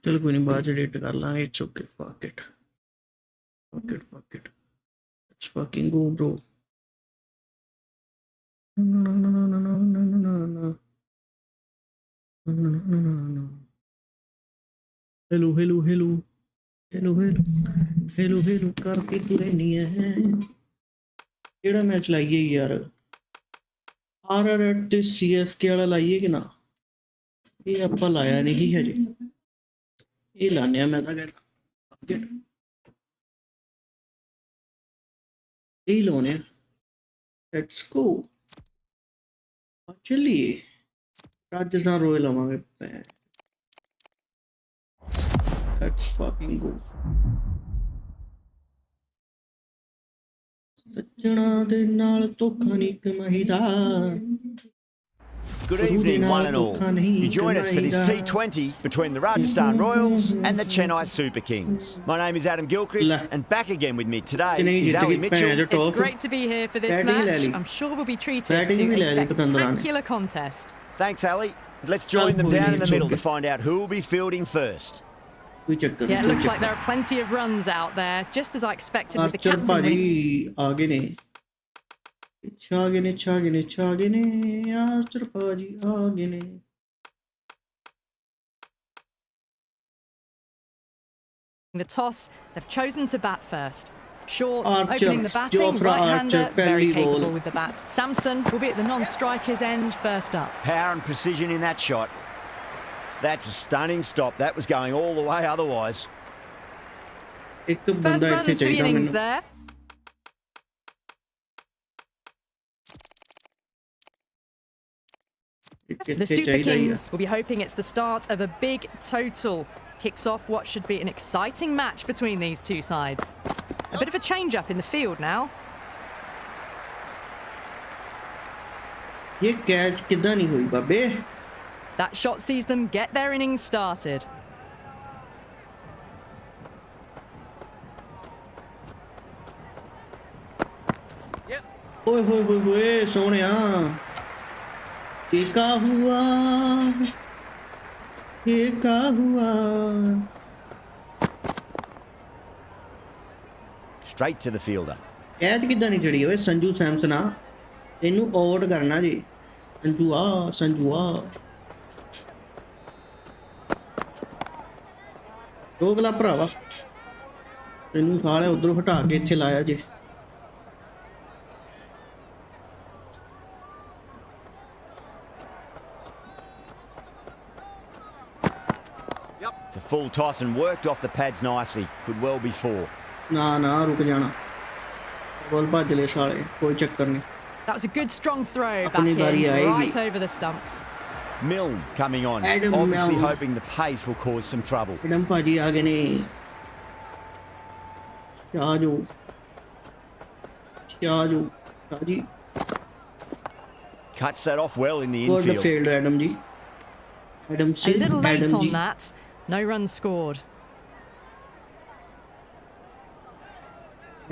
चल कोई नहीं, बाद एडिट कर लांगे। It's okay, fuck it, let's fucking go bro. Hello hello hello hello hello hello hello करके तू रहनी है। केड़ा मैच लाइए यार, आरआर ते सीएसके वाला लाइए कि ना? ये ਆਪਾਂ ਲਾਇਆ नहीं हजे, ये लाने मैं तो कहता यही लाने। लेट्स गो, चलिए राजस्थान रॉयल आवांगे। Let's fucking go. सज्जणा दे नाल धोखा नहीं कमाईदा। Good evening, one and all. You join us for this T20 between the Rajasthan Royals and the Chennai Super Kings. My name is Adam Gilchrist, and back again with me today is Ali Mitchell. It's great to be here for this match. I'm sure we'll be treated to a spectacular contest. Thanks, Ali. Let's join them down in the middle to find out who will be fielding first. Yeah, it looks like there are plenty of runs out there, just as I expected with the captain. The toss, they've chosen to bat first. Short, opening the batting, right-hander, very capable with the bat. Samson will be at the non-striker's end first up. Power and precision in that shot. That's a stunning stop. That was going all the way otherwise. First runs for the innings there. The Super Kings will be hoping it's the start of a big total. Kicks off what should be an exciting match between these two sides. A bit of a change-up in the field now. That shot sees them get their innings started. ओए सोनिया, क्या हुआ? Straight to the fielder. Catch किद्दां नहीं चढ़ी ओए संजू सैमसन आ, इनू out करना जी। संजू आ रोक ला भरावा, इनू साले उधरों हटा के इत्थे लाया जी। It's a full toss and worked off the pads nicely. Could well be four. ना रुक जाना, बॉल भज ले साले, कोई चक्कर नहीं। That was a good strong throw back in, right over the stumps. Milne coming on, obviously hoping the pace will cause some trouble. Adam Paji आ गए ने, Shaji. Cuts that off well in the infield. Good field, Adam ji. Adam a little late on that. No runs scored.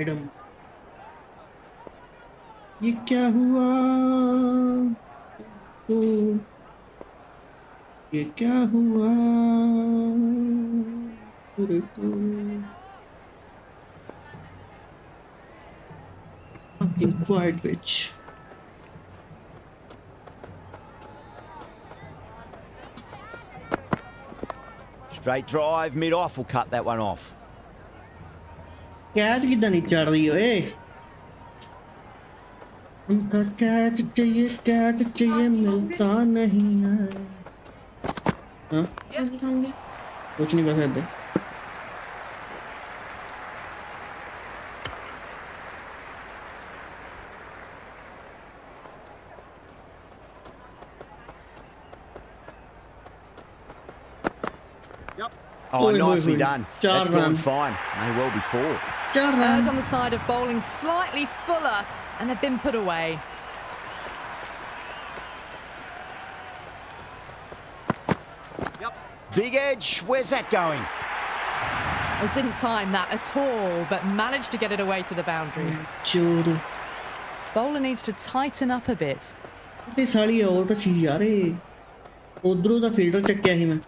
Adam. ये क्या हुआ? ये क्या हुआ? Fucking quiet bitch. Straight drive, mid-off will cut that one off. Catch किधर नहीं चढ़ रही हो ए? उनका कैच चाहिए मिलता नहीं है। हाँ? कुछ नहीं बस ऐसे। Oh, nicely done. That's gone fine. May well be four. Those on the side of bowling slightly fuller, and they've been put away. Big edge. Where's that going? They didn't time that at all, but managed to get it away to the boundary. Bowler needs to tighten up a bit. साली out सी यार, उधरों दा fielder चक्किया ही मैं।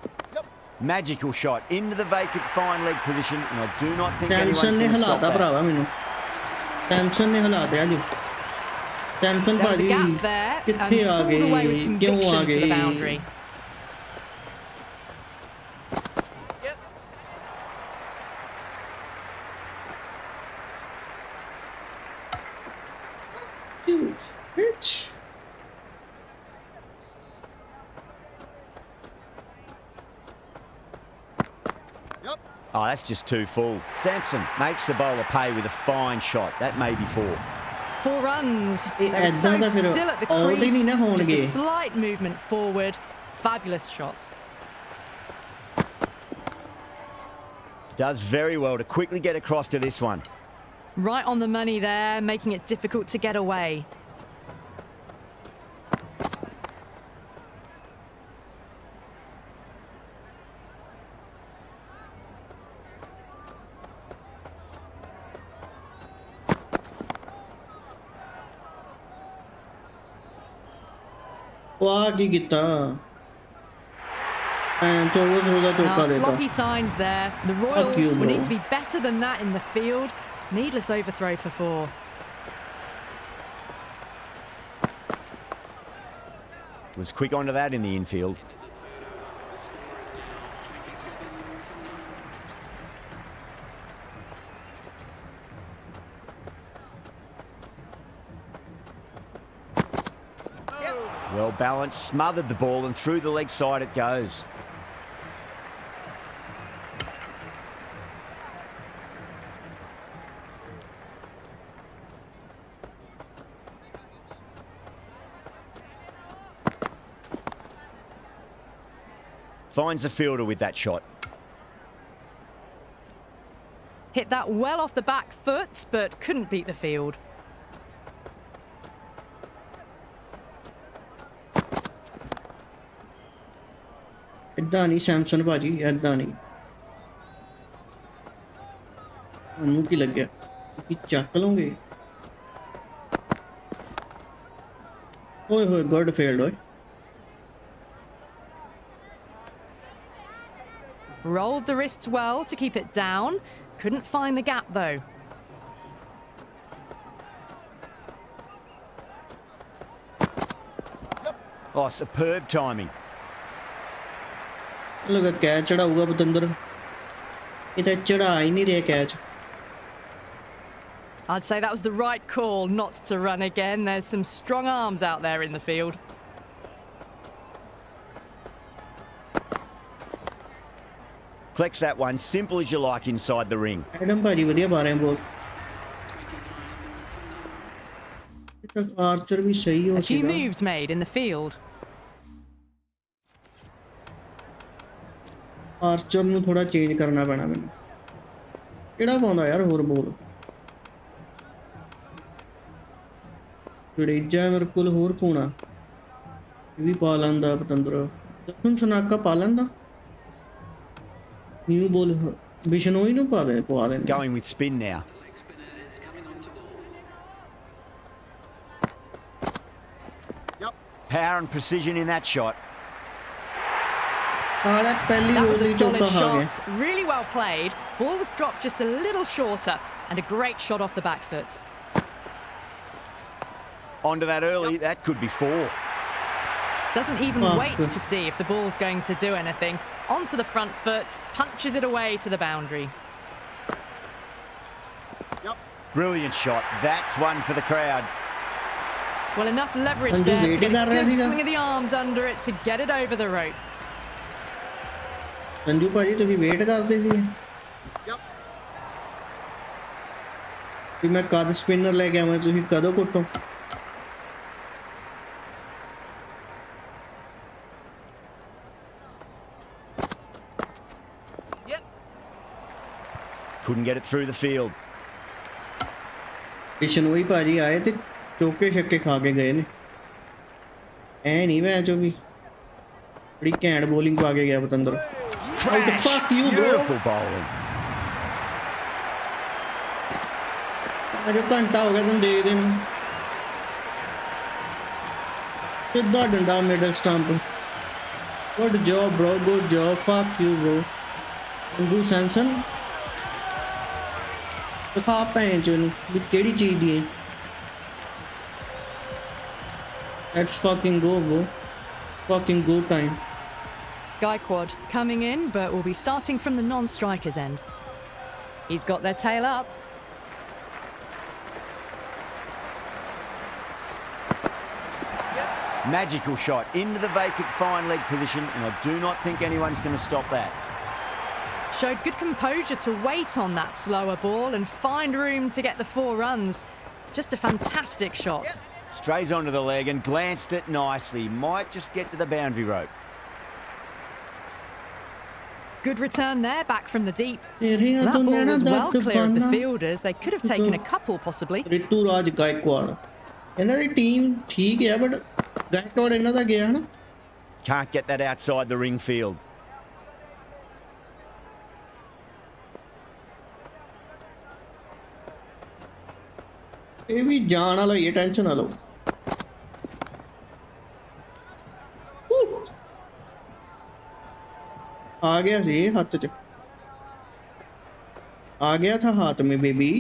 Magical shot into the vacant fine leg position, and I do not think anyone's Samson ने going to stop हिलाता that. भरावा मैनू सैमसन ने हिला दिया जी सैमसन There was a भाजी gap there and कित्थे आ pulled away with गए क्यों आ conviction to the गए boundary. Dude, bitch. Oh, that's just too full. Sampson makes the bowler pay with a fine shot. That may be 4. 4 runs. ਇਹ They were so ਏਦਾਂ ਦਾ ਫਿਰ still at the out ਹੀ ਨਹੀਂ ਨਾ crease. Just ਹੋਣਗੇ a slight movement forward. Fabulous shots. Does very well to quickly get across to this one. Right on the money there, making it difficult to get away. वाह की किता चौबीस होगा चौका Now, देता sloppy signs there. The you, Royals would bro. need to be better than that in the field. Needless overthrow for 4. Was quick onto that in the infield. Well balanced, smothered the ball, and through the leg side it goes. Finds the fielder with that shot. Hit that well off the back foot, but couldn't beat the field. इतना नहीं सैमसन भाजी इतना नहीं मुंह की लग गया कि चक लोगे ओए होए गुड फील्ड ओए Rolled the wrists well to keep it down. Couldn't find the gap though. Oh, superb timing. लगा कैच चढ़ाऊगा पतंदर इतना चढ़ा ही नहीं रहा catch I'd say that was the right call not to run again. There's some strong arms out there in the field. Collects that one, simple as you like inside the ring. Adam भाजी बढ़िया पा रहे हैं ball तक Archer भी सही हो A few सीधा moves made in the field. Archer ਨੂੰ थोड़ा चेंज करना पैना मैंने ਕਿਹੜਾ ਪਾਉਂਦਾ ਯਾਰ ਹੋਰ ਬੋਲ ਜੜੇਜਾ ਮੇਰੇ ਕੋਲ ਹੋਰ ਪਾਉਣਾ ਇਹ ਵੀ ਪਾ ਲੈਂਦਾ ਪਤੰਦਰ ਦਸਨ ਸਨਾਕਾ ਪਾ ਲੈਂਦਾ ਨਿਊ ਬੋਲ ਬਿਸ਼ਨੋਈ ਨੂੰ ਪਾ ਦੇ Going with spin now. Power and precision in that shot. ਸਾਲਾ ਪਹਿਲੀ That ਬੋਲ was a ਦੀ solid ਚੌਕਾ ਖਾ ਗਿਆ shot. Really well played. Ball was dropped just a little shorter and a great shot off the back foot. Onto that early, that could be 4. Doesn't even Oh, wait good. to see if the ball's going to do anything. Onto the front foot, punches it away to the boundary. Brilliant shot. That's one for the crowd. Well, enough leverage Sanju there to waiting get a कर रहा good सीधा। swing of the arms under it to get it over the rope. Sanju ਭਾਜੀ ਤੁਸੀਂ wait ਕਰਦੇ ਸੀ ਕਿ ਮੈਂ ਕਦ spinner ਲੈ ਕੇ ਆਵਾਂ ਤੁਸੀਂ ਕਦੋਂ ਕੁੱਟੋ Couldn't get it through the field. Bishnoi ਭਾਜੀ ਆਏ ਤੇ ਚੌਕੇ ਛੱਕੇ ਖਾ ਕੇ ਗਏ ਨੇ ਐ ਨਹੀਂ ਮੈਂ ਚੋ ਵੀ ਬੜੀ ਘੈਂਟ ਬੋਲਿੰਗ ਪਾ ਕੇ ਗਿਆ ਪਤੰਦਰ Crash. fuck you, bro? Beautiful bowling. ਅਜੇ ਘੰਟਾ ਹੋ ਗਿਆ ਤੈਨੂੰ ਦੇਖਦੇ ਨੂੰ ਸਿੱਧਾ ਡੰਡਾ middle stump Good job bro, good job, fuck you bro. Andrew Samson दिखा भैन चो नूं भी केड़ी चीज़ दी है. Let's fucking go bro, fucking go time. Gaikwad coming in, but will be starting from the non-striker's end. He's got their tail up. Magical shot into the vacant fine leg position, and I do not think anyone's going to stop that. Showed good composure to wait on that slower ball and find room to get the 4 runs. Just a fantastic shot. Strays onto the leg and glanced it nicely. Might just get to the boundary rope. Good return there, back from the deep. That That ball was well clear of the fielders. They could have taken a couple, possibly. Rituraj Gaikwad. ਇਹਨਾਂ ਦੀ team ठीक है, but Gaikwad ਇਹਨਾਂ ਦਾ ਗਿਆ ਨਾ. Can't get that outside the ring field. ਇਹ ਵੀ ਜਾਣ ਵਾਲਾ ਹੀ ਹੈ, ਟੈਨਸ਼ਨ ਨਾ ਲਓ. आ गया जी हाथ च, आ गया था हाथ में baby.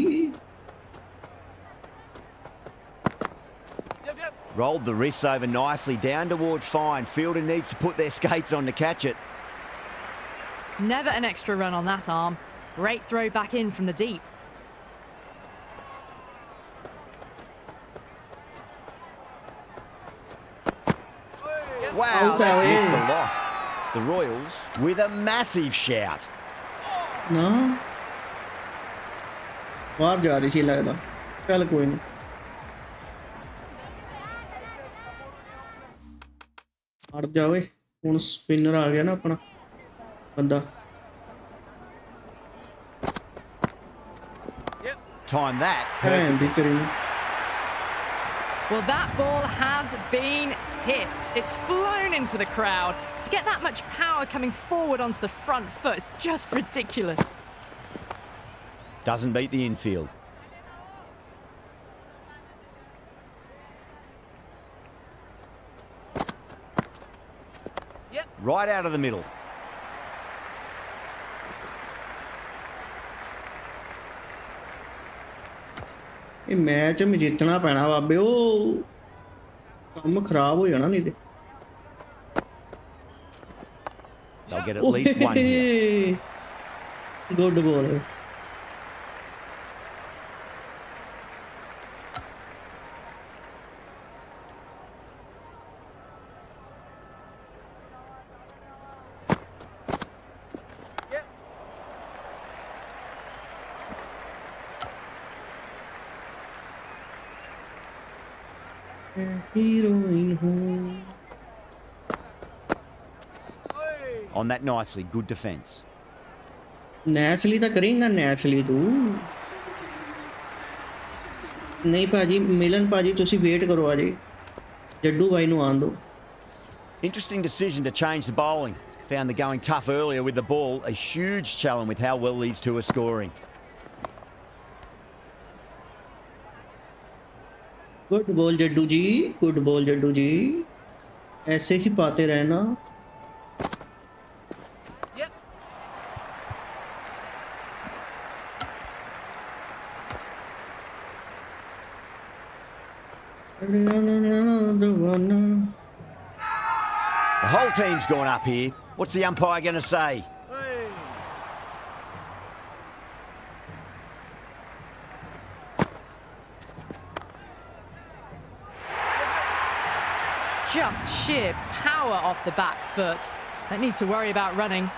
Rolled the wrists over nicely down toward fine. Fielder needs to put their skates on to catch it. Never an extra run on that arm. Great throw back in from the deep. Wow, that's missed a lot. The Royals with a massive shout. ना बाहर जा रही थी लगता. चल कोई नहीं. हट जाओ, हुण स्पिनर आ गया ना अपना बंदा. Time that. भैन दी तेरी ने. Well, that ball has been hit. It's flown into the crowd. To get that much power coming forward onto the front foot is just ridiculous. Doesn't beat the infield. Right out of the middle. ये match में जीतना पैना बाबे. ओ काम खराब हो जाना नहीं ते. They'll get at least one here. Good ball. Heroine home. On that nicely, good defence. नैचली तो करेंगा, नैचली तू नहीं भाजी. मिलन भाजी तुसी वेट करो अजे, जड्डू भाई नू आन दो. Interesting decision to change the bowling. Found the going tough earlier with the ball. A huge challenge with how well these two are scoring. Good ball Jaddu ji, good ball Jaddu ji. ऐसे ही पाते रहना. The whole team's gone up here. What's the umpire going to say? Just sheer power off the back foot. Don't need to worry about running.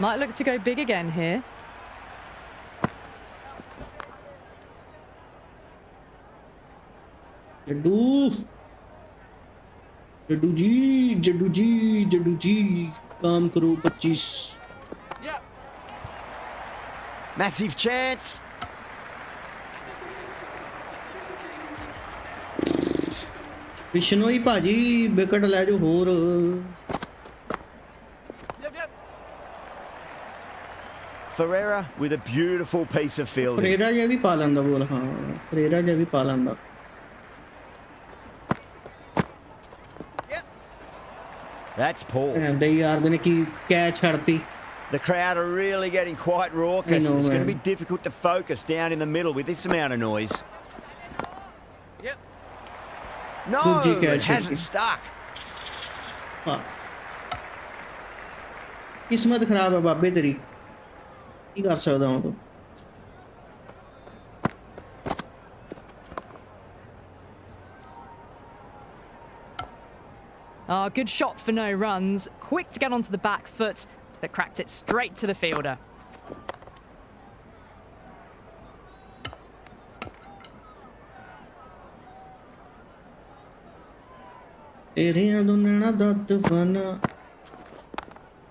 Might look to go big again here. Jaddu Jaddu जी, जड्डू जी, जड्डू जी, काम करो 25. Massive chance. Bishnoi भाजी wicket ले जो होर. Ferreira with a beautiful piece of fielding. Ferreira जे भी पा लैंदा बोल. हाँ फरेरा जे भी पा लैंदा. That's poor. And they are going to catch Harti. The crowd are really getting quite raucous. It's going to be difficult to focus down in the middle with this amount of noise. Yep. No, it hasn't stuck. किस्मत खराब है बाबे तेरी की कर सकता हूं तो Oh, good shot for no runs. Quick to get onto the back foot, but cracked it straight to the fielder.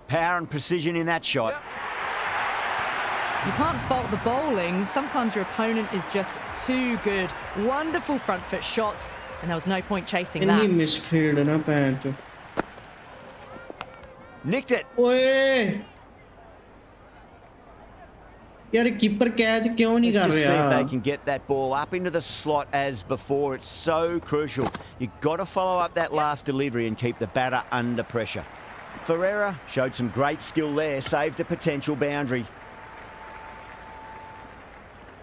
Power and precision in that shot. You can't fault the bowling. Sometimes your opponent is just too good. Wonderful front foot shot, and there was no point chasing that. Misfield na pancho. Nicked it. Oye. यार keeper catch क्यों नहीं कर Let's just see if they रहा? can get that ball up into the slot as before. It's so crucial. You've got to follow up that last delivery and keep the batter under pressure. Ferreira showed some great skill there, saved a potential boundary.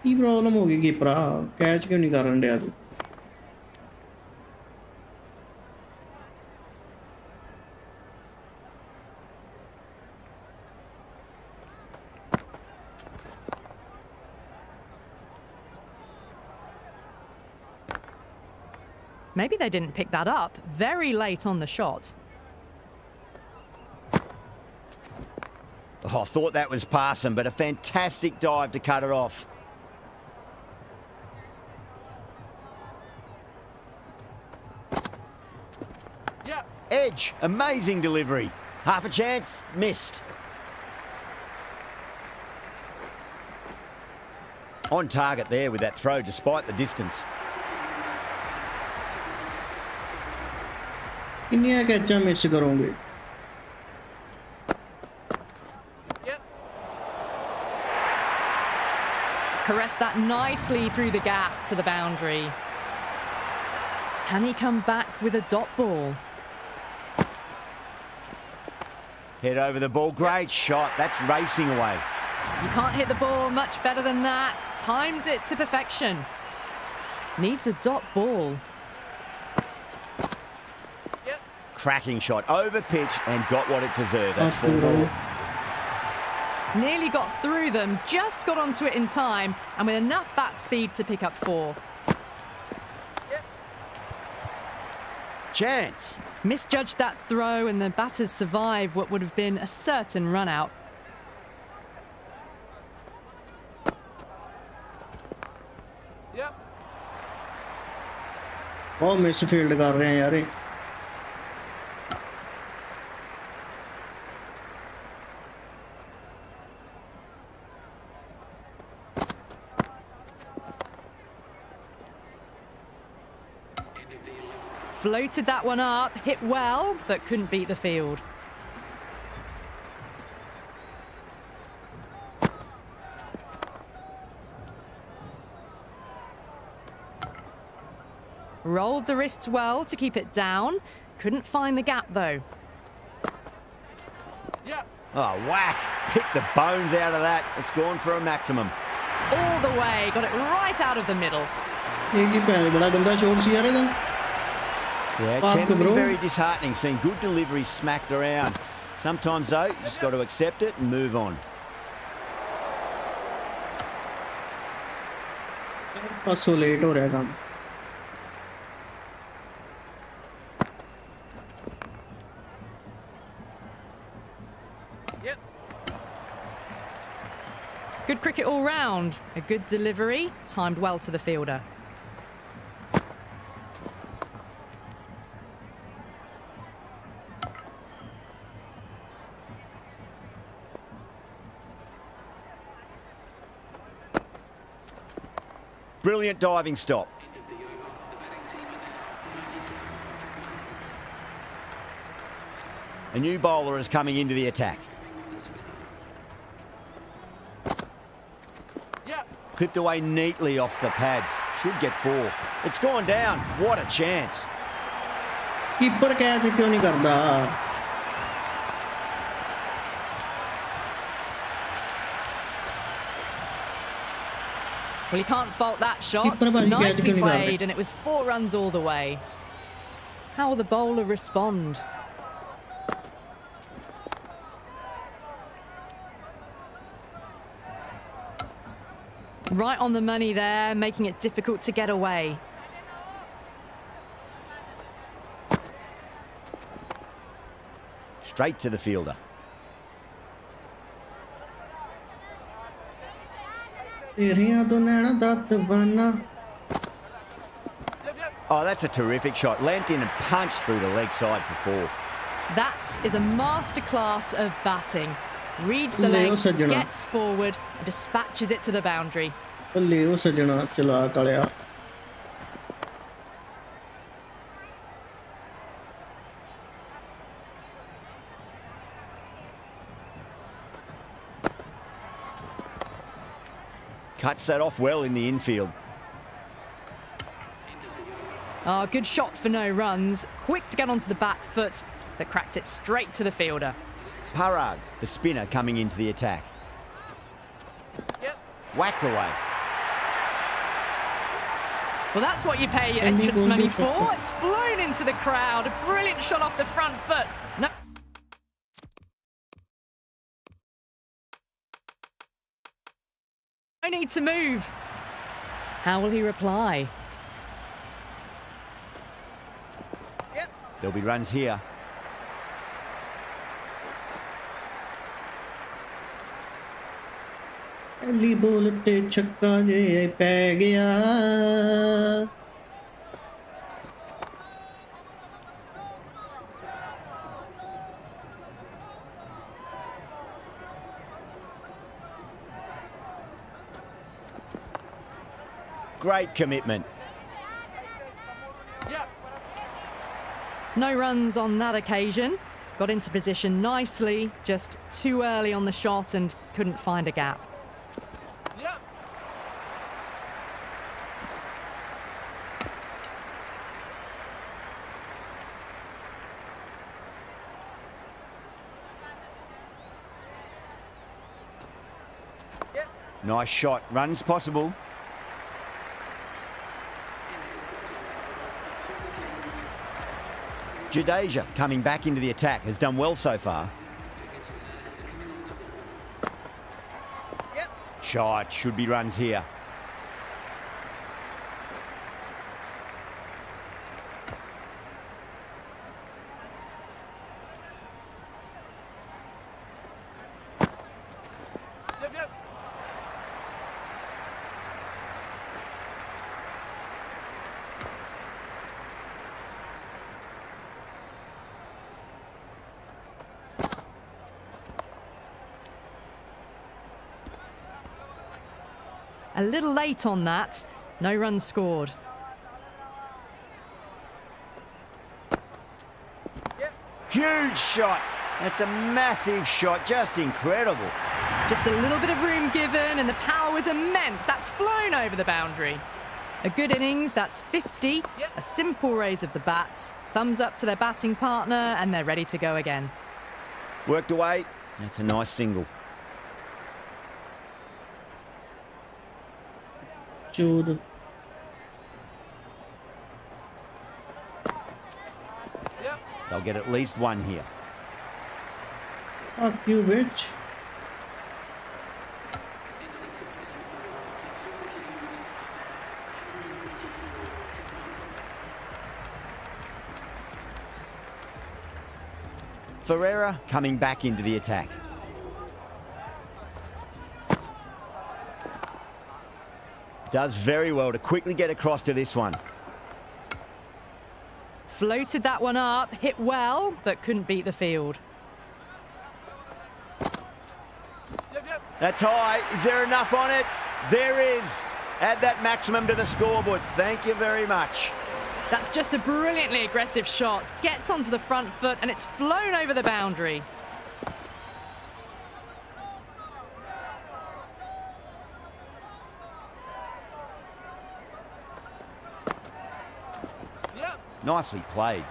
की problem होगी कीपरा catch क्यों नहीं कर रहा तू? Maybe they didn't pick that up very late on the shot. Oh, I thought that was passing, but a fantastic dive to cut it off. Yeah. Edge, amazing delivery. Half a chance, missed. On target there with that throw, despite the distance. किन्नियां कैचा miss करोगे? Yep. Caressed that nicely through the gap to the boundary. Can he come back with a dot ball? Head over the ball, great shot. That's racing away. You can't hit the ball much better than that. Timed it to perfection. Needs a dot ball. Cracking shot, over pitch and got what it deserved. That's 4 ball. Nearly got through them, just got onto it in time, and with enough bat speed to pick up 4. Chance. Misjudged that throw, and the batters survive what would have been a certain run out. Yep. बहुत misfield कर रहे हैं यार ये. Floated that one up, hit well, but couldn't beat the field. Rolled the wrists well to keep it down. Couldn't find the gap though. Yeah. Oh, whack. Picked the bones out of that. It's gone for a maximum. All the way, got it right out of the middle. एक ही पैर बड़ा गंदा shot सी यार एकदम. Yeah, it can be very disheartening seeing good deliveries smacked around. Sometimes, though, you just got to accept it and move on. पासो late हो रहा है काम. Yep. Good cricket all round. A good delivery, timed well to the fielder. Brilliant diving stop. A new bowler is coming into the attack. Yeah. Clipped away neatly off the pads. Should get 4. It's gone down. What a chance. Keeper catch क्यों नहीं करता? Well, you can't fault that shot. Keeper भाजी catch Nicely क्यों नहीं कर रहे? played, and it was 4 runs all the way. How will the bowler respond? Right on the money there, making it difficult to get away. Straight to the fielder. तेरियां तो नैना दा दीवाना. Yep, yep. Oh, that's a terrific shot. Leant in and punched through the leg side for 4. That is a masterclass of batting. Reads the Leo leg, Sajjana. gets forward, and dispatches it to the boundary. लियो सजना चला Kaliya. Cuts that off well in the infield. Oh, good shot for no runs. Quick to get onto the back foot, but cracked it straight to the fielder. Parag, the spinner, coming into the attack. Yep. Whacked away. Well, that's what you pay your Only entrance one money more for. shot. It's flown into the crowd. A brilliant shot off the front foot. No. No need to move. How will he reply? Yep. There'll be runs here. पहली बोल ते छक्का जे पै गया. Great commitment. Yep. No runs on that occasion. Got into position nicely, just too early on the shot and couldn't find a gap. Yep. Yep. Nice shot. Runs possible. Jadeja coming back into the attack. Has done well so far. Yep. Shot. Should be runs here. Yep, yep. A little late on that. No runs scored. Yep. Huge shot. That's a massive shot. Just incredible. Just a little bit of room given and the power was immense. That's flown over the boundary. A good innings, that's 50. Yep. A simple raise of the bats. Thumbs up to their batting partner and they're ready to go again. Worked away. That's a nice single. चूद. Yep. They'll get at least one here. Fuck you, bitch. Ferreira coming back into the attack. Does very well to quickly get across to this one. Floated that one up, hit well, but couldn't beat the field. Yep, yep. That's high. Is there enough on it? There is. Add that maximum to the scoreboard. Thank you very much. That's just a brilliantly aggressive shot. Gets onto the front foot and it's flown over the boundary. Yep. Nicely played.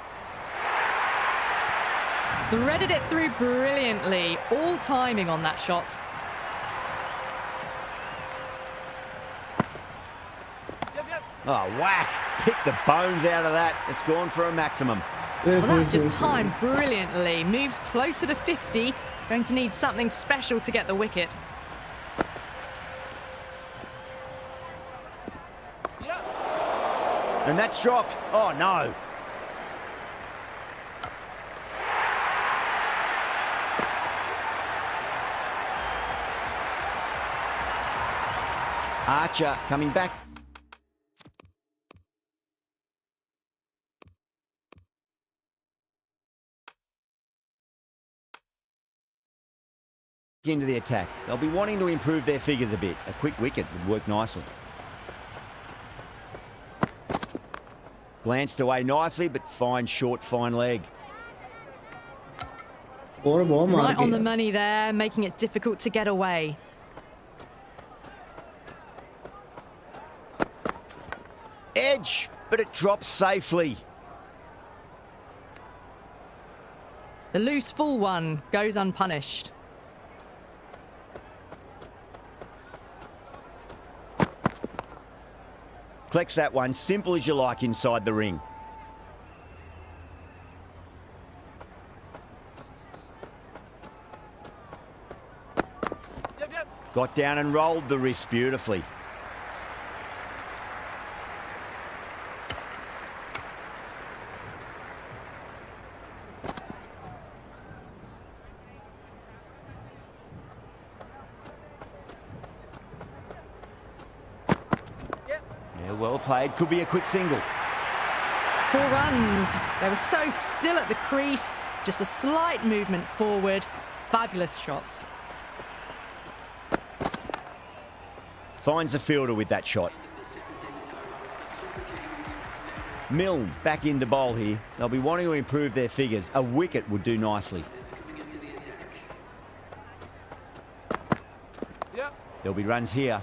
Threaded it through brilliantly. All timing on that shot. Oh, whack. Pick the bones out of that. It's gone for a maximum. Well, that's just timed brilliantly. Moves closer to 50. Going to need something special to get the wicket. Yeah. And that's dropped. Oh, no. Archer coming back. Into the attack. They'll be wanting to improve their figures a bit. A quick wicket would work nicely. Glanced away nicely, but fine short, fine leg. Right on the money there, making it difficult to get away. Edge, but it drops safely. The loose full one goes unpunished. Collects that one, simple as you like inside the ring. Yep, yep. Got down and rolled the wrist beautifully. Yeah, well played. Could be a quick single. 4 runs. They were so still at the crease. Just a slight movement forward. Fabulous shots. Finds the fielder with that shot. Milne back into bowl here. They'll be wanting to improve their figures. A wicket would do nicely. Yep. There'll be runs here.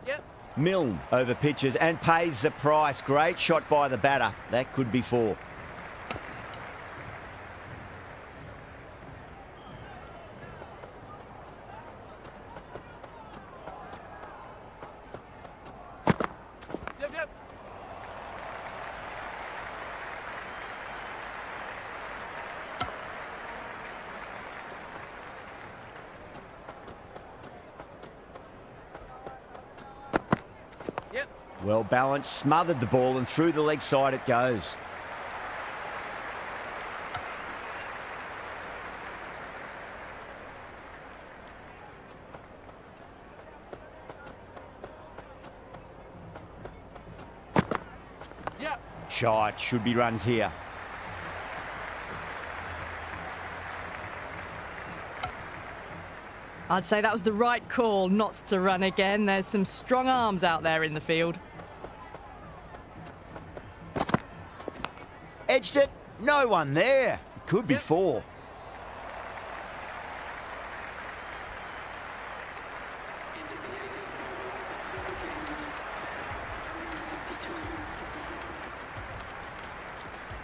Yep. Milne over pitches and pays the price. Great shot by the batter. That could be 4. Yep, yep. Yep. Well balanced, smothered the ball and through the leg side it goes. Yep. Shot, should be runs here. I'd say that was the right call not to run again. There's some strong arms out there in the field. Edged it, no one there. It could be 4.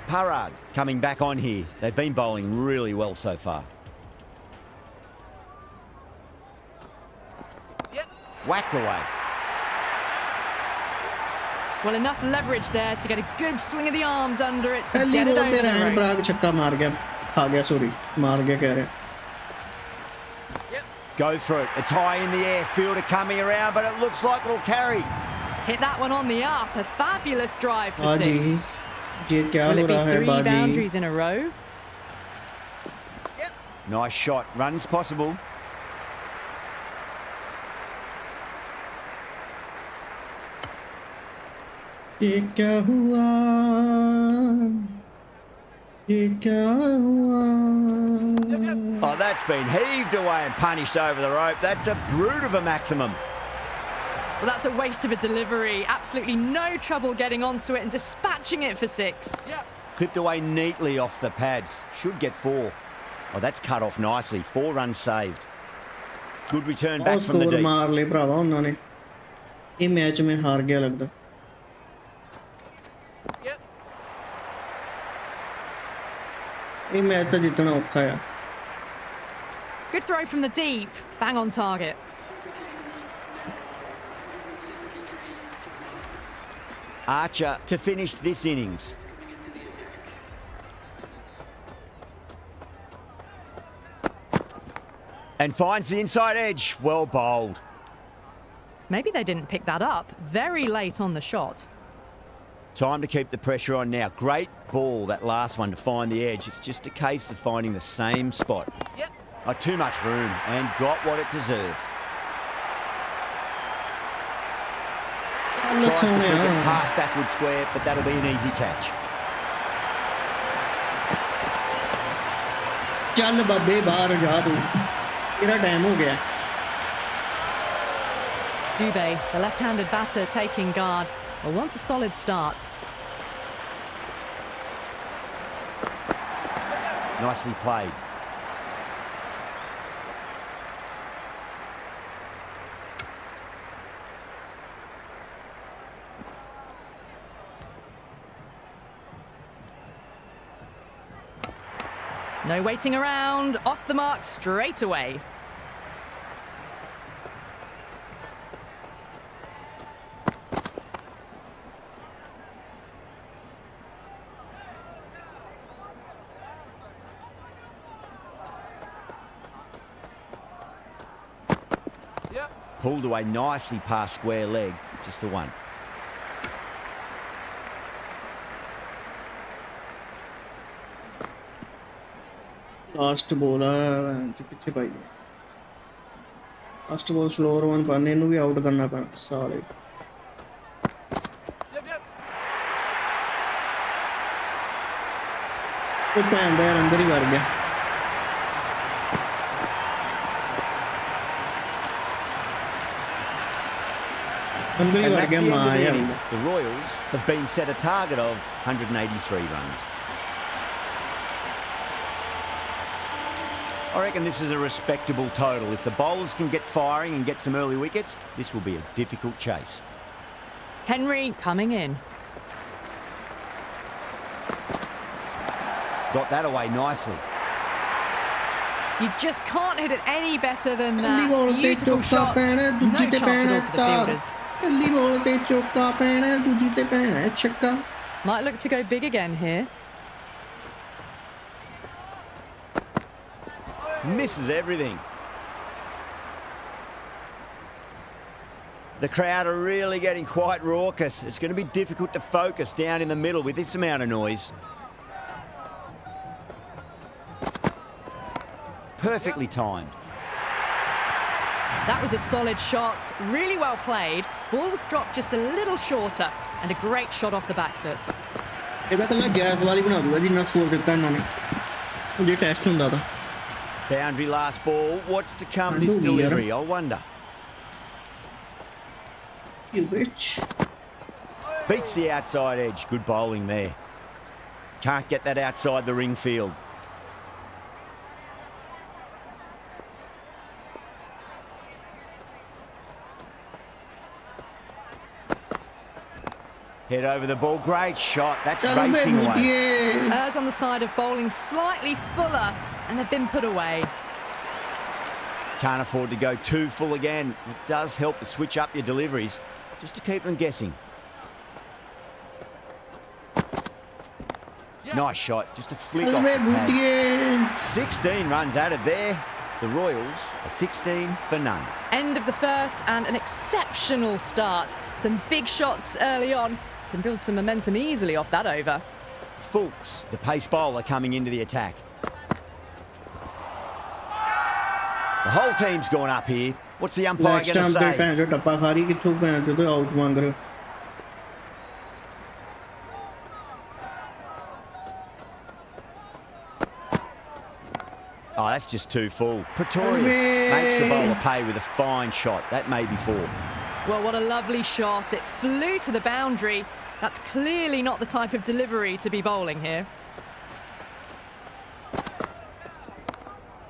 Parag coming back on here. They've been bowling really well so far. Yep. Whacked away. Well, enough leverage there to get a good swing of the arms under it to पहली get it ball over पे the rain rope. ब्राग छक्का मार गया, खा गया, sorry मार गया कह रहे. Yep. Goes for it. It's high in the air. Fielder coming around, but it looks like it'll carry. Hit that one on the up. A fabulous drive for हाँ 6. जी, ये क्या Will हो it be रहा है 3 बाजी? boundaries in a row? Yep. Nice shot. Runs possible. ये क्या हुआ? ये क्या हुआ? Oh, that's been heaved away and punished over the rope. That's a brute of a maximum. Well, that's a waste of a delivery. Absolutely no trouble getting onto it and dispatching it for 6. Yep. Clipped away neatly off the pads. Should get 4. Oh, that's cut off nicely. 4 runs saved. Good return back और from the score deep. मार ले भरावा उन्होंने. ये match में हार गया लगता. Yep. ਇਹ ਮੈਚ ਤਾਂ ਜਿੱਤਣਾ ਔਖਾ ਆ। Good throw from the deep. Bang on target. Archer to finish this innings. And finds the inside edge. Well bowled. Maybe they didn't pick that up. Very late on the shot. Time to keep the pressure on now. Great ball, that last one, to find the edge. It's just a case of finding the same spot. Yep. Oh, too much room, and got what it deserved. Tries to flick it past backward square, but that'll be an easy catch. ਚੱਲ ਬਾਬੇ ਬਾਹਰ ਜਾ ਤੂੰ, ਤੇਰਾ time ਹੋ ਗਿਆ। Dubé, the left-handed batter, taking guard. Will want a solid start. Nicely played. No waiting around. Off the mark straight away. Yep. Pulled away nicely past square leg. Just the one. Last ਬੋਲ ਆ ਕਿੱਥੇ ਪਾਈ? Last ਬੋਲ ਸਲੋਅਰ one ਪਾਣੇ ਨੂੰ ਵੀ out ਕਰਨਾ ਪੈਣਾ ਸਾਲੇ। Yep. ਉਹ ਭੈਣ ਦਾ ਯਾਰ ਅੰਦਰ ਹੀ ਵੜ ਗਿਆ। ਅੰਦਰ ਹੀ And ਵੜ that's ਗਿਆ the end of ਮਾਂ the ਯਾਰ। innings. The Royals have been set a target of 183 runs. I reckon this is a respectable total. If the bowlers can get firing and get some early wickets, this will be a difficult chase. Henry coming in. Got that away nicely. You just can't hit it any better than ਪਹਿਲੀ that. ਬੋਲ ਤੇ Beautiful ਚੌਕਾ shot. ਪੈਣਾ, No ਦੂਜੀ ਤੇ chance at ਪੈਣਾ all for the ਤਾਰ। fielders. ਪਹਿਲੀ ਬੋਲ ਤੇ ਚੌਕਾ ਪੈਣਾ, ਦੂਜੀ ਤੇ ਪੈਣਾ ਛੱਕਾ। Might look to go big again here. Misses everything. The crowd are really getting quite raucous. It's going to be difficult to focus down in the middle with this amount of noise. Perfectly timed. That was a solid shot. Really well played. Ball was dropped just a little shorter. And a great shot off the back foot. ਇਹਦਾ ਕੱਲਾ gas ਵਾਲੀ ਬਣਾ ਦੂਗਾ ਜਿੰਨਾ score ਦਿੱਤਾ ਇਹਨਾਂ ਨੇ। ਜੇ ਟੈਸਟ ਹੁੰਦਾ ਤਾਂ। Boundary last ball. What's to come this Andu delivery? I wonder. You bitch. Beats the outside edge. Good bowling there. Can't get that outside the ring field. Head over the ball. Great shot. That's ਚੱਲ ਬੇ racing away. ਬੂਟੀਏ। Errs on the side of bowling slightly fuller, and they've been put away. Can't afford to go too full again. It does help to switch up your deliveries, just to keep them guessing. Nice shot. Just a flick ਚੱਲ off ਬੇ the pads. ਬੂਟੀਏ। 16 runs added there. The Royals are 16 for none. End of the first and an exceptional start. Some big shots early on. Can build some momentum easily off that over. Fulks, the pace bowler, coming into the attack. The whole team's gone up here. What's the umpire leg going to stump ਤੇ say? ਭੈਣ ਚੋ ਟੱਪਾ ਖਾਰੀ ਕਿੱਥੋਂ ਭੈਣ ਚੋ ਤੇ out ਮੰਗ ਰਹੇ ਹੋ। Oh, that's just too full. Pretorius makes the bowler pay with a fine shot. That may be four. Well, what a lovely shot. It flew to the boundary. That's clearly not the type of delivery to be bowling here.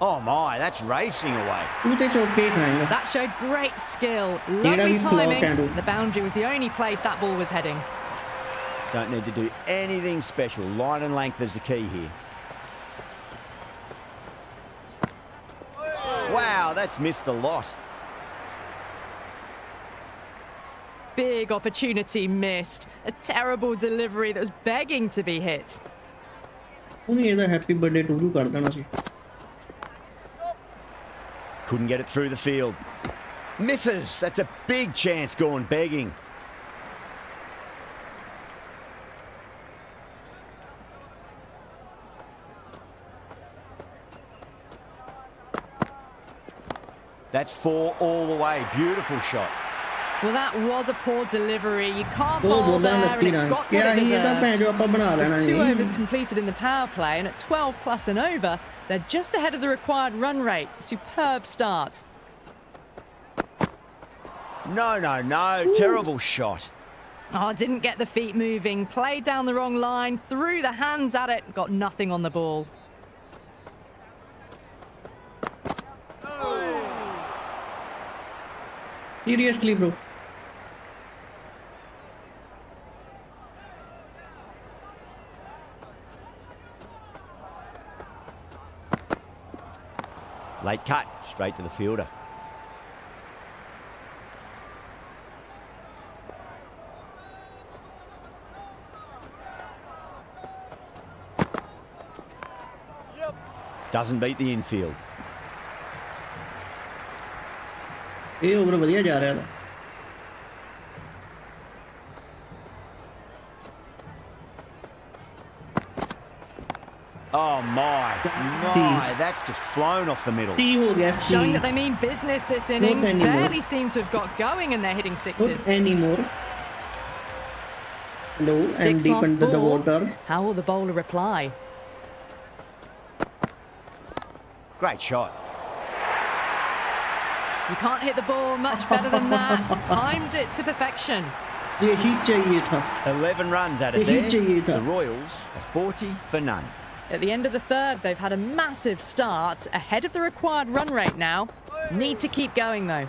Oh my, that's racing away. ਤੂੰ ਤੇ ਚੌਕੇ ਹੀ ਖਾਏਗਾ। That showed great skill. Did Lovely I block timing. Andrew? The boundary was the only place that ball was heading. Don't need to do anything special. Line and length is the key here. that's missed the lot. Big opportunity missed. A terrible delivery that was begging to be hit. ਉਹਨੇ ਇਹਦਾ happy birthday to ਕਰ ਦੇਣਾ ਸੀ। Couldn't get it through the field. Misses. That's a big chance gone begging. That's 4 all the way. Beautiful shot. Well, that was a poor delivery. You can't Oh, bowl well, there, and lucky it run. got what Yeah, it he ਤਾਂ ਭੈਣ ਜੋ ਆਪਾਂ ਬਣਾ ਲੈਣਾ deserved. 2 ਨਹੀਂ। overs completed in the power play, and at 12 plus and over, they're just ahead of the required run rate. Superb start. No, no, no. Ooh. Terrible shot. Oh, didn't get the feet moving. Played down the wrong line, threw the hands at it, got nothing on the ball. Seriously, bro. Late cut, straight to the fielder. Doesn't beat the infield. ਇਹ over ਵਧੀਆ ਜਾ ਰਿਹਾ ਦਾ। Oh my, that's just flown off the middle. T ਹੋ ਗਿਆ ਸੀ। Showing that they mean business this innings. anymore. Barely seem to have got going, and they're hitting sixes. Not anymore. Low and Six deep off under the ball. water. How will the bowler reply? Great shot. You can't hit the ball much better than that. Timed it to perfection. यही चाहिए था। 11 runs added यही there. चाहिए था। The Royals are 40 for none. At the end of the third, they've had a massive start, ahead of the required run rate now. Need to keep going though.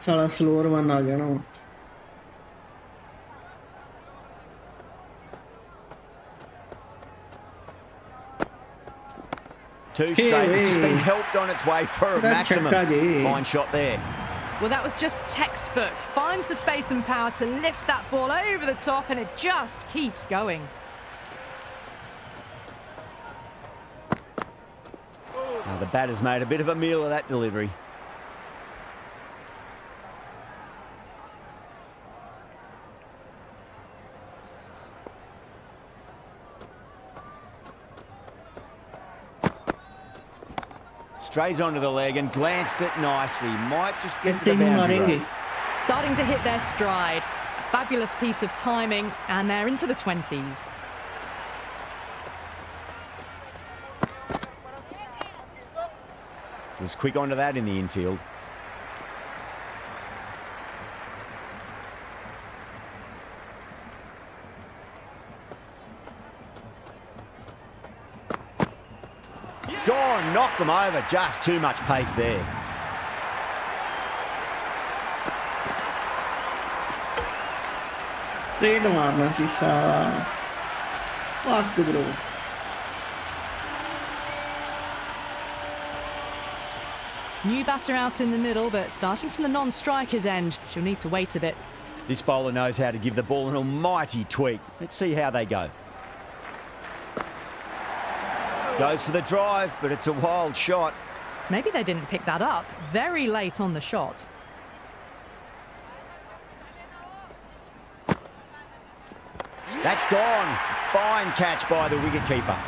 साला slower one आ गया ना। Two straight. It's just been helped on its way for a maximum. Fine shot there. Well, that was just textbook. Finds the space and power to lift that ball over the top, and it just keeps going. Now the batter's made a bit of a meal of that delivery. Strays onto the leg and glanced it nicely. Might just get to the boundary rope. Starting to hit their stride. A fabulous piece of timing, and they're into the 20s. Was quick onto that in the infield. Gone, knocked them over. Just too much pace there. Trade मारना सी साला। Fuck, bro. New batter out in the middle, but starting from the non-striker's end, she'll need to wait a bit. This bowler knows how to give the ball an almighty tweak. Let's see how they go. Goes for the drive, but it's a wild shot. Maybe they didn't pick that up. Very late on the shot. That's gone. Fine catch by the wicketkeeper.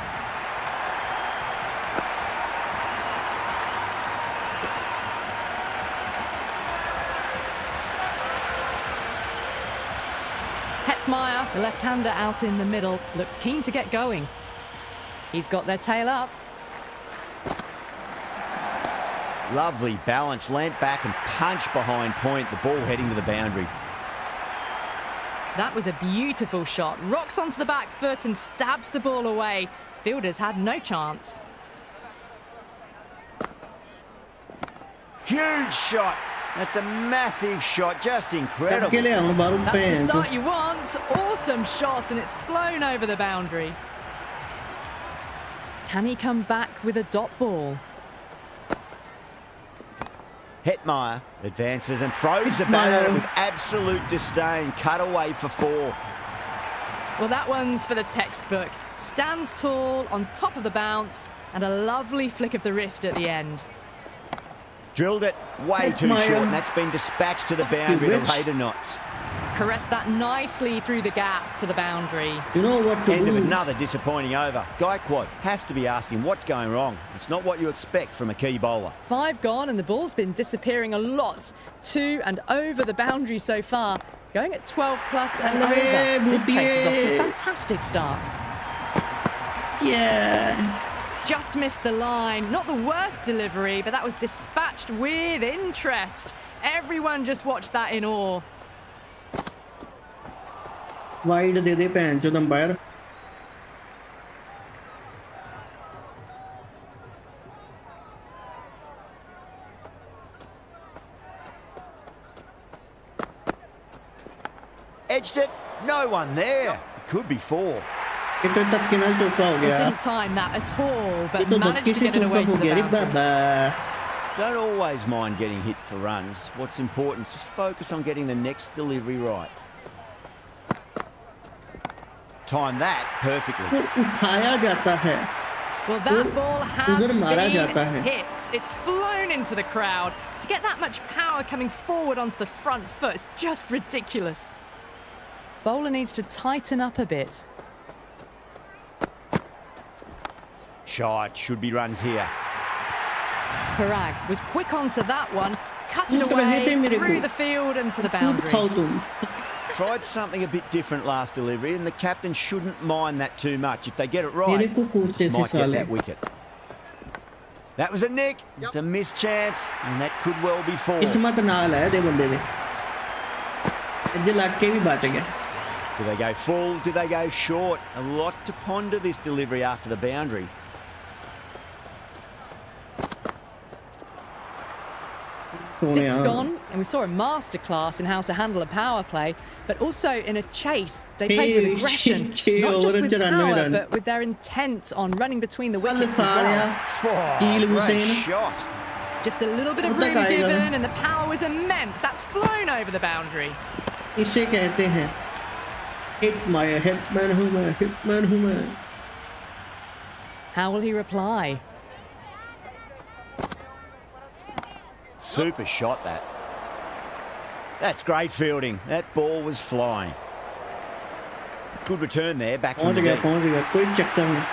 Hetmeyer, the left-hander out in the middle, looks keen to get going. He's got their tail up. Lovely balance, leant back and punched behind point, the ball heading to the boundary. That was a beautiful shot. Rocks onto the back foot and stabs the ball away. Fielders had no chance. Huge shot. That's a massive shot, just incredible. That's the start you want. Awesome shot, and it's flown over the boundary. Can he come back with a dot ball? Hetmeyer advances and throws the batter with absolute disdain. Cut away for 4. Well, that one's for the textbook. Stands tall on top of the bounce and a lovely flick of the wrist at the end. Drilled it way too short, and that's been dispatched to the boundary to later knots. Caressed that nicely through the gap to the boundary. You know what to End do. of another disappointing over. Gaikwad has to be asking what's going wrong. It's not what you expect from a key bowler. 5 gone and the ball's been disappearing a lot to and over the boundary so far. Going at 12 plus and over. This chase is off to a fantastic start. Yeah. Just missed the line. Not the worst delivery, but that was dispatched with interest. Everyone just watched that in awe. Wide they they pan चो umpire. Edged it. No one there. It could be 4. ये तो धक्के नाल चौका हो It गया. didn't time that at all, ये but तो managed धक्के to से get it चौका away हो to the गया रे boundary. Baba. Don't always mind getting hit for runs. What's important is just focus on getting the next delivery right. Time that perfectly. तो उठाया जाता है. Well, that ball has उधर मारा जाता been है. hit. It's flown into the crowd. To get that much power coming forward onto the front foot is just ridiculous. Bowler needs to tighten up a bit. Shot. Should be runs here. Parag was quick onto that one, cut it कूद रहे थे away मेरे through को. the field and to the कूद boundary. खाओ तुम. Tried something a bit different last delivery, and the captain shouldn't mind that too much. If they get it मेरे right, को कूदते just थे might get साले. that wicket. That was a nick. It's a missed chance, and that could well be 4. किस्मत नाल है दे बंदे ने. इधर लग के भी बच गया. Do they go full? Do they go short? A lot to ponder this delivery after the boundary. Six gone, and we saw a masterclass in how to handle a power play, but also in a chase. They played with aggression, not just with power, but with their intent on running between the wickets as well. Great shot. Just a little bit of room given, and the power was immense. That's flown over the boundary. इसे कहते हैं hitman हूँ मैं. How will he reply? Super shot that. That's great fielding. That ball was flying. Good return there, back from the deep. पहुंच गया कोई चक्कर नहीं.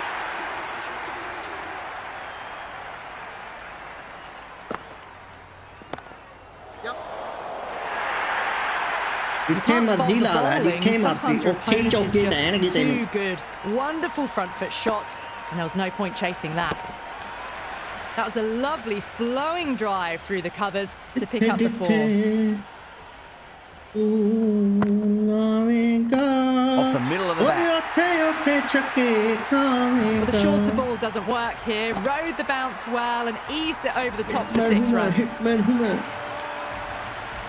जिथे मर्जी ला ला जिथे मर्जी ओके चौके देणगे तैनू. Too good. Wonderful front foot shot, and there was no point chasing that. That was a lovely flowing drive through the covers to pick up the 4. Off the middle of the bat. Well, the shorter ball doesn't work here. Rode the bounce well and eased it over the top for 6 runs.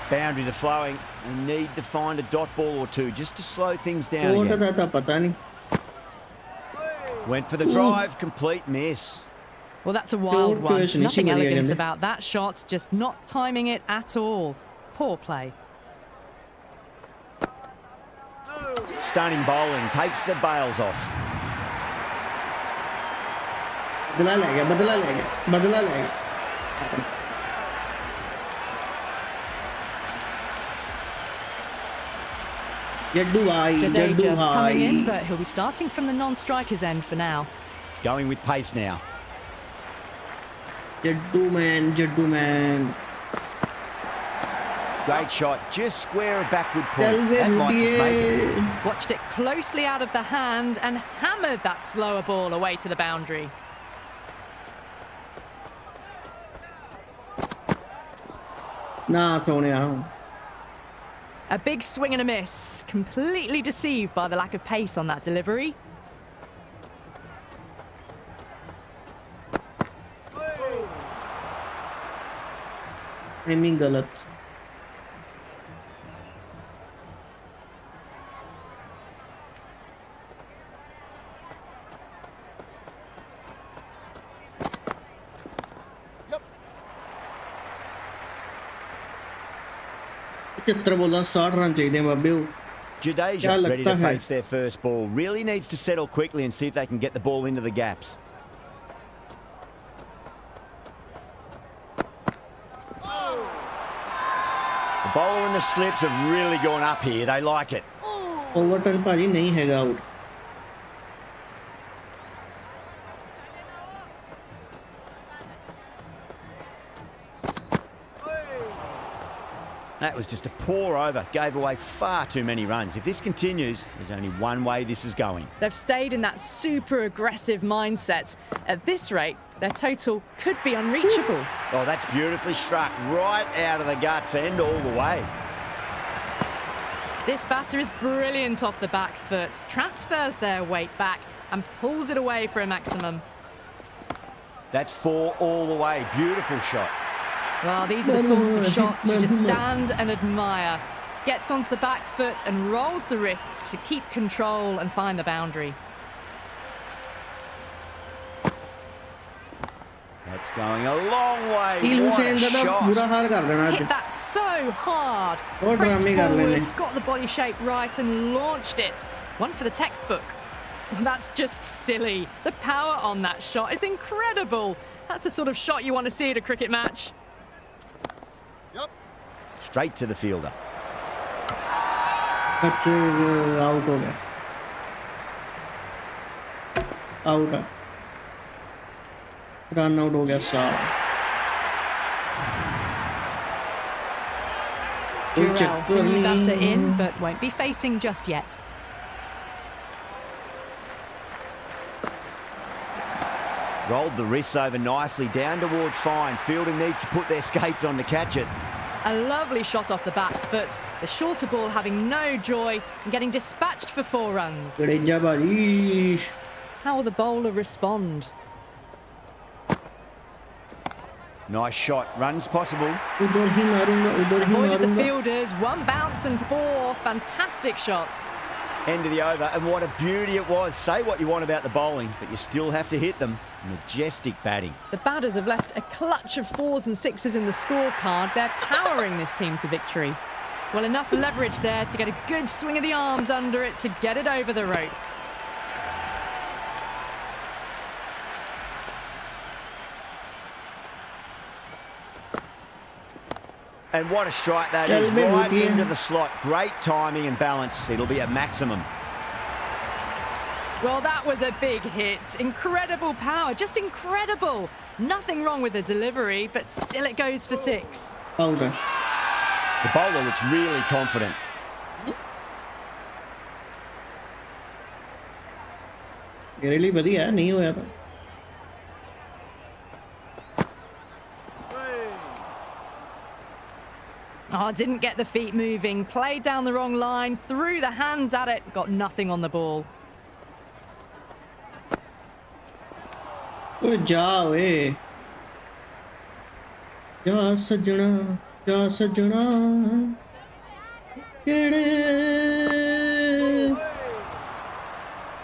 Boundaries are flowing. We need to find a dot ball or two just to slow things down again. Went for the drive, complete miss. Well, that's a wild one. Nothing elegant about that shot, just not timing it at all. Poor play. Stunning bowling, takes the bails off. बदला ले गया. Jadeja coming in, but he'll be starting from the non-striker's end for now. Going with pace now. Jaddu man. Great shot, just square a backward point. That might just make it. Watched it closely out of the hand and hammered that slower ball away to the boundary. Nah, Sonia. A big swing and a miss, completely deceived by the lack of pace on that delivery. Aiming galat. 75 ਬੋਲਾਂ 60 run ਚਾਹੀਦੇ ਬਾਬੇ ਉਹ Jadeja ready to face their first ball. Really needs to settle quickly and see if they can get the ball into the gaps. The bowler and the slips have really gone up here. They like it. Overturn भाजी नहीं हैगा out That was just a pour over. Gave away far too many runs. If this continues, there's only one way this is going. They've stayed in that super aggressive mindset. At this rate, their total could be unreachable. Oh, that's beautifully struck. Right out of the guts end all the way. This batter is brilliant off the back foot, transfers their weight back and pulls it away for a maximum. That's 4 all the way. Beautiful shot. Well, these are the sorts of shots you just stand and admire. Gets onto the back foot and rolls the wrists to keep control and find the boundary. That's going a long way. What a shot. Hit that so hard. और Pressed ड्रामे कर लेने forward, got the body shape right and launched it. One for the textbook. That's just silly. The power on that shot is incredible. That's the sort of shot you want to see at a cricket match. Straight to the fielder. Out हो गया out run out हो गया सारा कोई Jurel, चक्कर new batter नहीं in, but won't be facing just yet. Rolled the wrists over nicely down towards fine. Fielding needs to put their skates on to catch it. A lovely shot off the back foot. The shorter ball having no joy and getting dispatched for 4 runs. गड़ेजा बाजी How will the bowler respond? Nice shot. Runs possible. उधर ही मारूंगा Avoided the fielders. 1 bounce and 4. Fantastic shots. End of the over, and what a beauty it was. Say what you want about the bowling, but you still have to hit them. Majestic batting. The batters have left a clutch of 4s and 6s in the scorecard. They're powering this team to victory. Well, enough leverage there to get a good swing of the arms under it to get it over the rope. And what a strike that is, right into the slot. Great timing and balance. It'll be at maximum. Well, that was a big hit. Incredible power, just incredible. Nothing wrong with the delivery, but still it goes for 6. Out है The bowler looks really confident. मेरे लिए बढ़िया है नहीं होया था Oh, didn't get the feet moving. Played down the wrong line, threw the hands at it, got nothing on the ball. ओए जा ओए जा सजना केड़े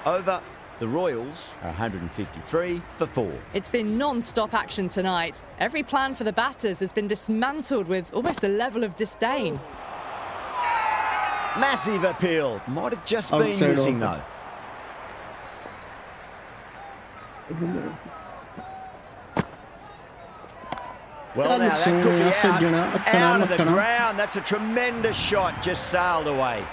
Over. The Royals are 153 for 4. It's been non-stop action tonight. Every plan for the batters has been dismantled with almost a level of disdain. Massive appeal. Might have just been Outside missing over. though. Well, now that could be out of the ground. That's a tremendous shot. Just sailed away.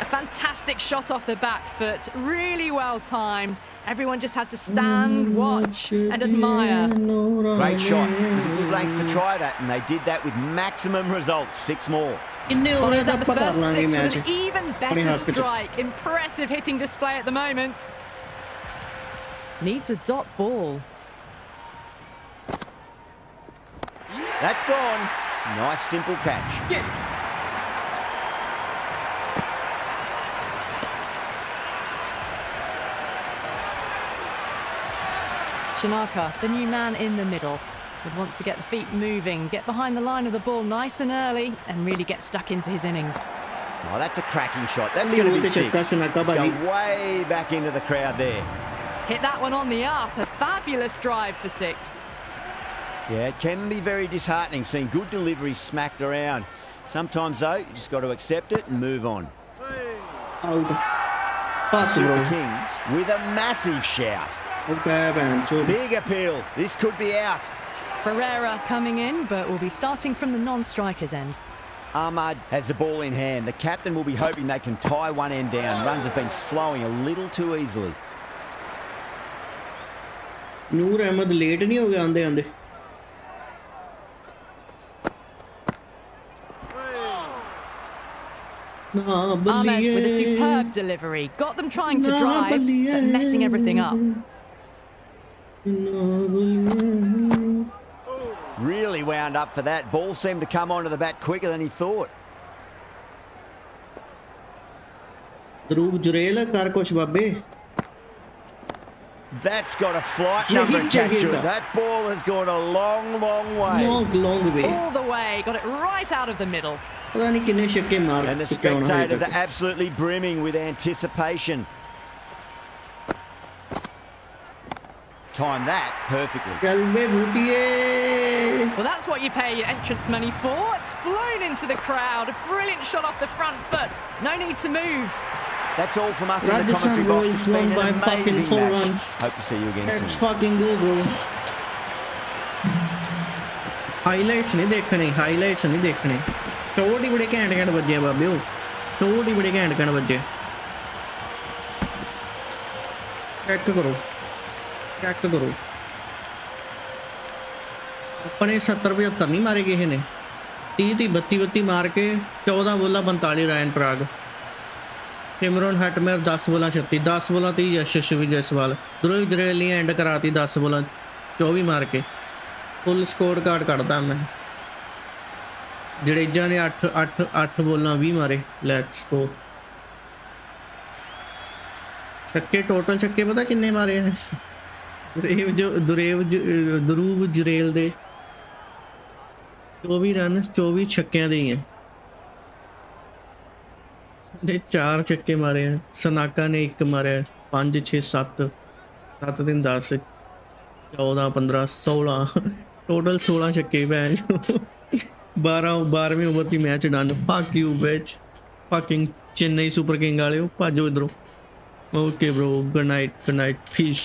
A fantastic shot off the back foot, really well timed. Everyone just had to stand, watch and admire. Great shot. It was a good length to try that, and they did that with maximum results. 6 more. Followed up the first 6 with an even better strike. Impressive hitting display at the moment. Needs a dot ball. That's gone. Nice simple catch. Shanaka, the new man in the middle, would want to get the feet moving, get behind the line of the ball nice and early and really get stuck into his innings. Oh, that's a cracking shot. That's going to be 6. It's going way back into the crowd there. Hit that one on the up. A fabulous drive for 6. Yeah, it can be very disheartening seeing good deliveries smacked around. Sometimes, though, you just got to accept it and move on. Out. Pass, Super bro. Kings with a massive shout. Okay, man. Big appeal. This could be out. Ferreira coming in, but will be starting from the non-striker's end. Ahmad has the ball in hand. The captain will be hoping they can tie one end down. Runs have been flowing a little too easily. Noor Ahmed late नहीं हो गया आंदे आंदे. Ahmed with a superb delivery. Got them trying to drive, but messing everything up. Really wound up for that. Ball seemed to come onto the bat quicker than he thought. Dhruv Jurel कर कुछ बाबे. That's got a flight number attached to it. That ball has gone a long, long way. Long way. All the way. Got it right out of the middle. पता नहीं कितने छक्के मार. And the spectators are absolutely brimming with anticipation. Time that perfectly. Well, that's what you pay your entrance money for. It's flown into the crowd. A brilliant shot off the front foot. No need to move. That's all from us in the Rajasthan commentary box. Royals It's been won by an fucking amazing 4 match. runs. Hope to see you again Let's soon. fucking go, bro. Highlights नहीं देखने. Highlights नहीं देखने. Shot ही बड़े घैंट बजे बाबे ओ. Shot ही बड़े घैंट बजे. चेक करो. अपने 70-75 नहीं मारे किसी ने. 30-32 मार के 14 बोला 45 रायन पराग. सिमरन हटमेर 10 बोला 36, 10 बोला 30 यशस्वी जायसवाल. ध्रुव जुरेल ने एंड कराती 10 बोला 24 मार के. फुल स्कोर कार्ड कटदा मैं. जडेजा ने 8 बोलना 20 मारे. Let's go. छक्के टोटल छक्के पता किन्ने मारे हैं. ध्रुव जुरेल दे 24 रन 24 छक्कियां दे हैं. ने 4 छक्के मारे हैं. सनाका ने 1 मारे. 5 6 7 7 दिन 10 14 15 16 टोटल 16 छक्के. भैन 12वीं ओवर की match done. Fuck you bitch. Fucking Chennai Super King वाले भाजो इधरों. Okay bro. Good night. Piece.